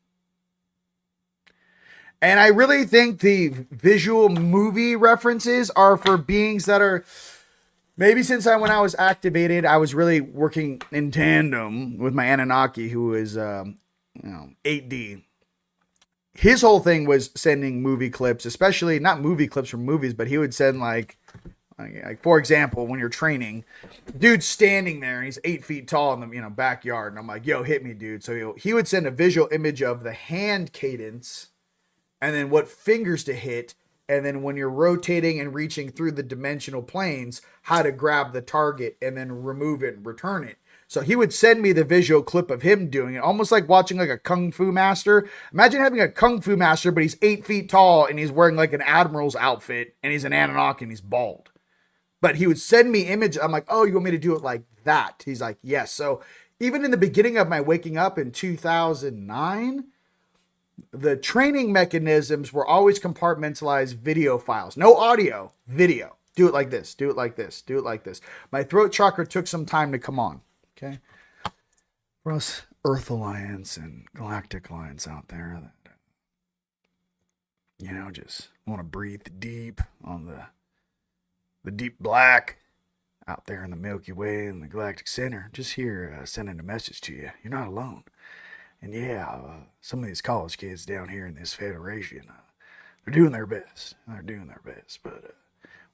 And I really think the visual movie references are for beings that are, maybe when I was activated, I was really working in tandem with my Anunnaki, who is, 8D. His whole thing was sending movie clips, especially not movie clips from movies, but he would send for example, when you're training, dude's standing there and he's 8 feet tall in the backyard, and I'm like, "Yo, hit me, dude." So he would send a visual image of the hand cadence, and then what fingers to hit, and then when you're rotating and reaching through the dimensional planes, how to grab the target and then remove it and return it. So he would send me the visual clip of him doing it, almost like watching a kung fu master. Imagine having a kung fu master, but he's 8 feet tall and he's wearing an admiral's outfit and he's an Anunnaki and he's bald. But he would send me images. I'm like, "Oh, you want me to do it like that?" He's like, "Yes." So even in the beginning of my waking up in 2009, the training mechanisms were always compartmentalized video files. No audio, video. Do it like this. Do it like this. Do it like this. My throat chakra took some time to come on. Okay. For us Earth Alliance and Galactic Alliance out there that, just want to breathe deep on the deep black out there in the Milky Way and the Galactic Center, just here sending a message to you. You're not alone. And yeah, some of these college kids down here in this Federation, they're doing their best. But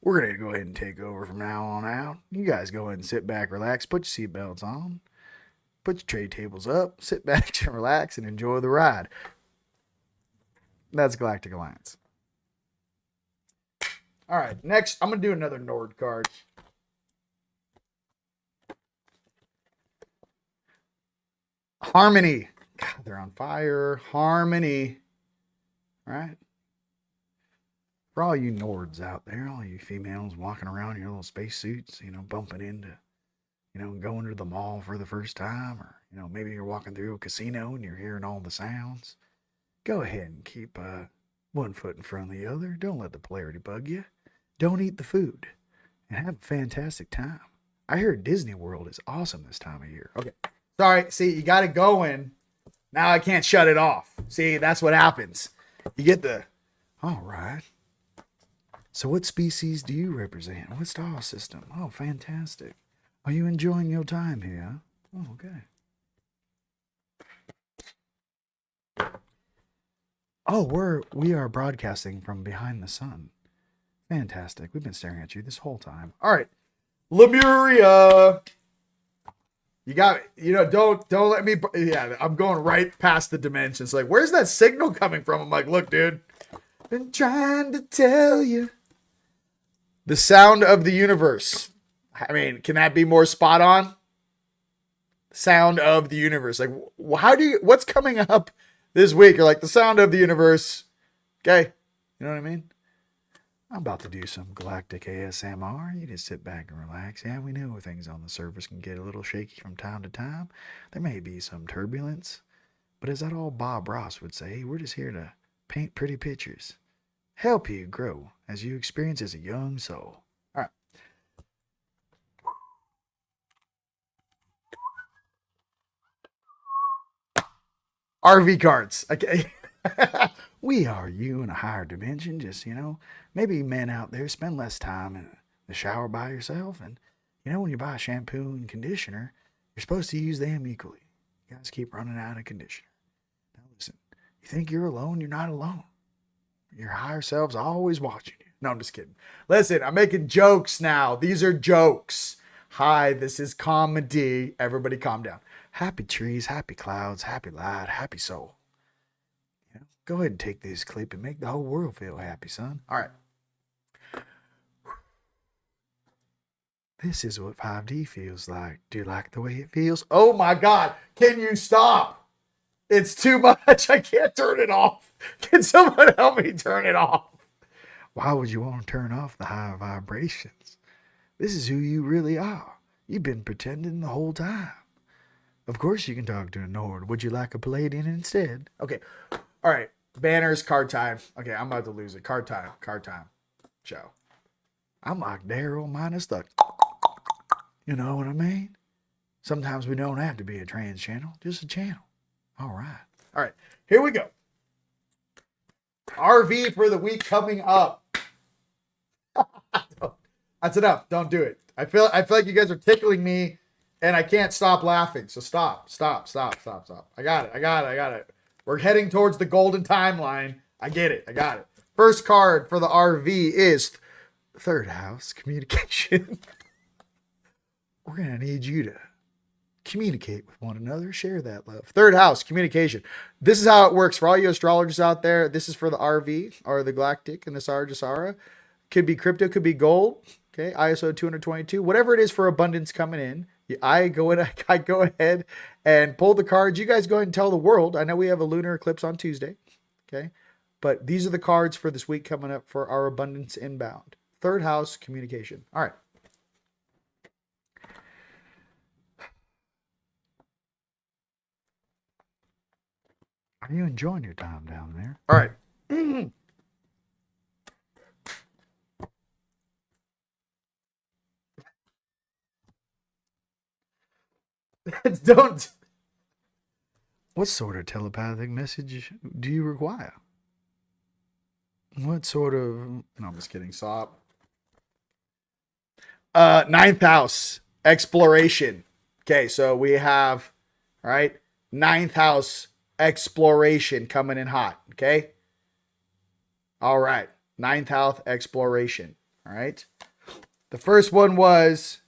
we're going to go ahead and take over from now on out. You guys go ahead and sit back, relax, put your seatbelts on, put your tray tables up, sit back and relax and enjoy the ride. That's Galactic Alliance. All right, next, I'm going to do another Nord card. Harmony. God, they're on fire. Harmony. All right. For all you Nords out there, all you females walking around in your little spacesuits, bumping into, going to the mall for the first time, or, maybe you're walking through a casino and you're hearing all the sounds. Go ahead and keep one foot in front of the other. Don't let the polarity bug you. Don't eat the food. And have a fantastic time. I hear Disney World is awesome this time of year. Okay. Sorry. See, you got it going. Now I can't shut it off. See, that's what happens. You get the, all right. So what species do you represent? What star system? Oh, fantastic. Are you enjoying your time here? Oh, okay. Oh, we are broadcasting from behind the sun. Fantastic. We've been staring at you this whole time. All right. Lemuria. You got, don't let me, yeah, I'm going right past the dimensions. Like, where's that signal coming from? I'm like, look, dude, been trying to tell you. The sound of the universe. I mean, can that be more spot on? Sound of the universe. Like, what's coming up this week? You're like, the sound of the universe. Okay. You know what I mean? I'm about to do some galactic ASMR. You just sit back and relax. Yeah, we know things on the surface can get a little shaky from time to time. There may be some turbulence. But as that old Bob Ross would say, we're just here to paint pretty pictures. Help you grow as you experience as a young soul. All right. RV cards. Okay. We are you in a higher dimension. Just, maybe men out there spend less time in the shower by yourself. And, when you buy shampoo and conditioner, you're supposed to use them equally. You guys keep running out of conditioner. Now listen, you think you're alone? You're not alone. Your higher self's always watching you. No, I'm just kidding. Listen, I'm making jokes now. These are jokes. Hi, this is comedy. Everybody calm down. Happy trees, happy clouds, happy light, happy soul. Go ahead and take this clip and make the whole world feel happy, son. All right. This is what 5D feels like. Do you like the way it feels? Oh my God. Can you stop? It's too much. I can't turn it off. Can someone help me turn it off? Why would you want to turn off the high vibrations? This is who you really are. You've been pretending the whole time. Of course you can talk to a Nord. Would you like a Palladian instead? Okay. All right. Banners, card time. Okay, I'm about to lose it. Card time. Show. I'm like Daryl minus the... You know what I mean? Sometimes we don't have to be a trans channel. Just a channel. All right. Here we go. RV for the week coming up. That's enough. Don't do it. I feel like you guys are tickling me and I can't stop laughing. So stop. I got it. We're heading towards the golden timeline. I get it. I got it. First card for the RV is third house communication. We're going to need you to communicate with one another. Share that love. Third house communication. This is how it works for all you astrologers out there. This is for the RV or the galactic and the Sarjasara. Could be crypto, could be gold. Okay. ISO 222, whatever it is for abundance coming in. I go ahead and pull the cards. You guys go ahead and tell the world. I know we have a lunar eclipse on Tuesday. Okay. But these are the cards for this week coming up for our abundance inbound. Third house communication. All right. Are you enjoying your time down there? All right. Don't. What sort of telepathic message do you require? What sort of... No, I'm just kidding. Stop. Ninth house. Exploration. Okay, so we have... All right. Ninth house. Exploration coming in hot. Okay. All right. Ninth house. Exploration. All right. The first one was...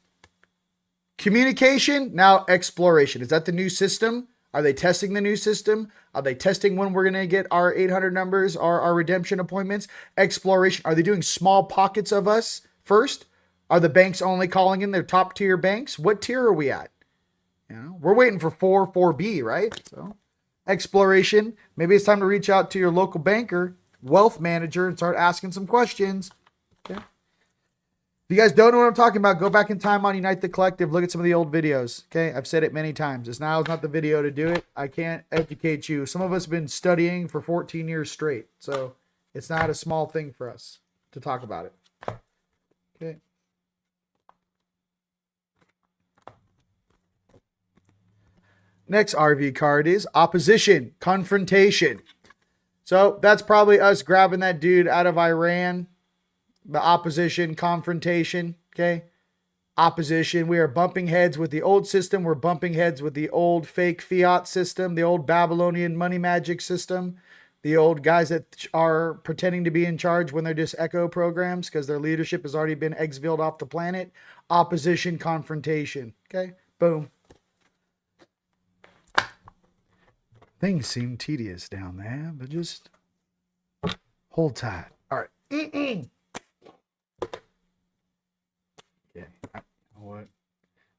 communication, now exploration. Is that the new system? Are they testing the new system? Are they testing when we're going to get our 800 numbers or our redemption appointments? Exploration. Are they doing small pockets of us first? Are the banks only calling in their top tier banks? What tier are we at? You know, we're waiting for 4B, right? So exploration. Maybe it's time to reach out to your local banker, wealth manager, and start asking some questions. Okay. If you guys don't know what I'm talking about, go back in time on Unite the Collective. Look at some of the old videos. Okay. I've said it many times. Now is not the video to do it. I can't educate you. Some of us have been studying for 14 years straight. So it's not a small thing for us to talk about it. Okay. Next RV card is opposition, confrontation. So that's probably us grabbing that dude out of Iran. The opposition, confrontation, okay? Opposition. We are bumping heads with the old system. We're bumping heads with the old fake fiat system, the old Babylonian money magic system, the old guys that are pretending to be in charge when they're just echo programs because their leadership has already been exiled off the planet. Opposition, confrontation, okay? Boom. Things seem tedious down there, but just hold tight. All right. Okay. You know what?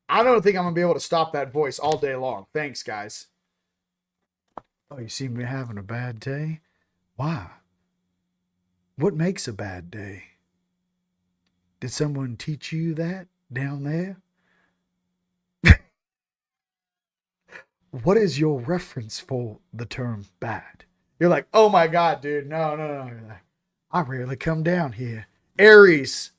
I don't think I'm going to be able to stop that voice all day long. Thanks, guys. Oh, you seem to be having a bad day? Why? What makes a bad day? Did someone teach you that down there? What is your reference for the term bad? You're like, oh my God, dude. No. You're like, I rarely come down here. Aries,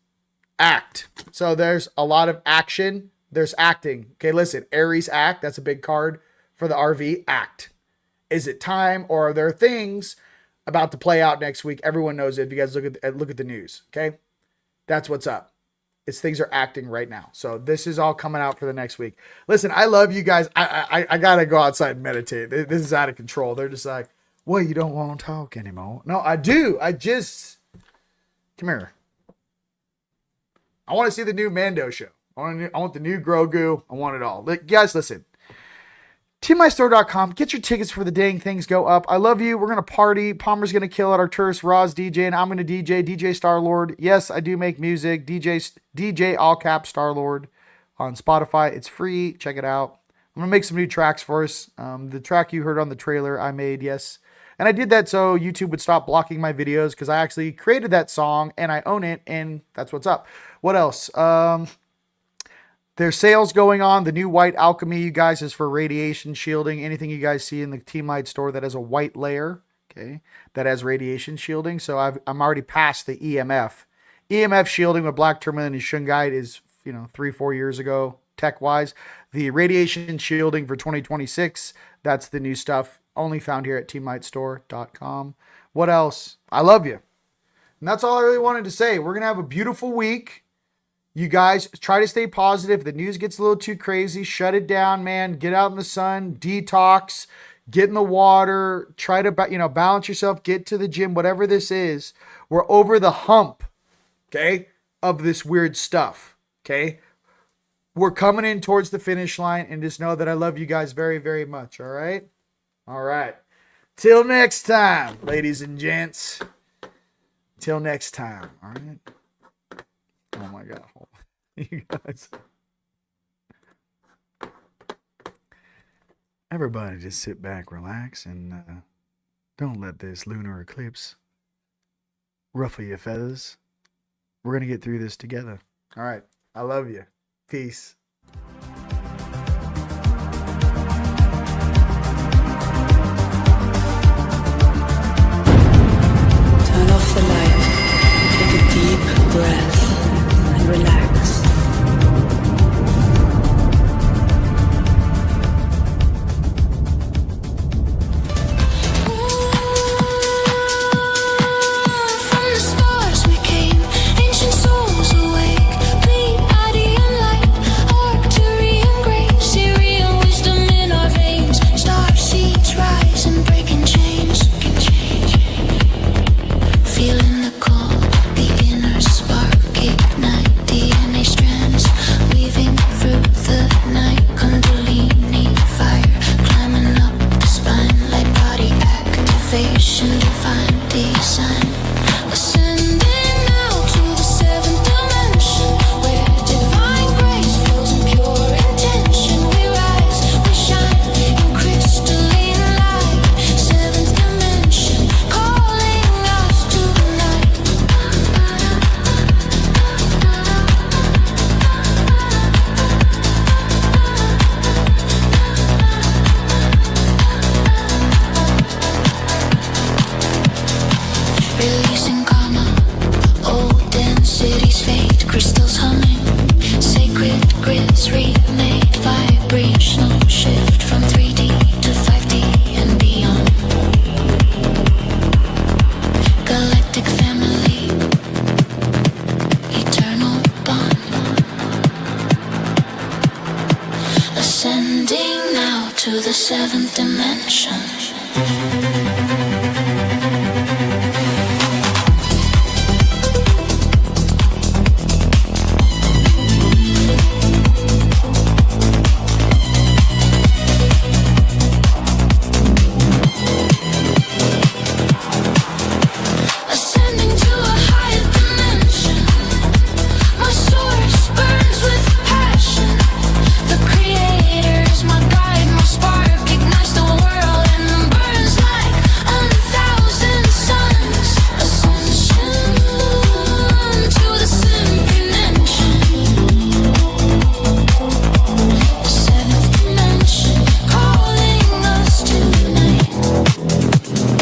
act. So there's a lot of action. There's acting. Okay, listen. Aries, act. That's a big card for the RV. Act. Is it time or are there things about to play out next week? Everyone knows it if you guys look at the news. Okay, that's what's up. It's things are acting right now. So this is all coming out for the next week. Listen, I love you guys. I gotta go outside and meditate. This is out of control. They're just like, well, you don't want to talk anymore. No, I do. Come here. I want to see the new Mando show. I want the new Grogu. I want it all. Guys, listen. TeamLightStore.com. Get your tickets for the dang things go up. I love you. We're going to party. Palmer's going to kill it. Arturus, Roz DJ, and I'm going to DJ Star-Lord. Yes, I do make music. DJ all cap Star-Lord on Spotify. It's free. Check it out. I'm going to make some new tracks for us. The track you heard on the trailer I made, yes. And I did that so YouTube would stop blocking my videos because I actually created that song and I own it, and that's what's up. What else? There's sales going on. The new white alchemy, you guys, is for radiation shielding. Anything you guys see in the TeamLight store that has a white layer, okay, that has radiation shielding. So I'm already past the EMF. EMF shielding with black tourmaline and shungite is, 3-4 years ago, tech-wise. The radiation shielding for 2026, that's the new stuff. Only found here at TeamLightStore.com. What else? I love you. And that's all I really wanted to say. We're going to have a beautiful week. You guys try to stay positive. If the news gets a little too crazy, shut it down, man. Get out in the sun, detox, get in the water, try to, balance yourself, get to the gym, whatever this is. We're over the hump, okay, of this weird stuff, okay? We're coming in towards the finish line, and just know that I love you guys very, very much, all right? All right. Till next time, ladies and gents. Till next time, all right? Oh my God. You guys. Everybody just sit back, relax, and don't let this lunar eclipse ruffle your feathers. We're going to get through this together. All right. I love you. Peace. Turn off the light. Take a deep breath and relax. From the stars we came, ancient souls awake. Bleed Adian light. to the seventh dimension.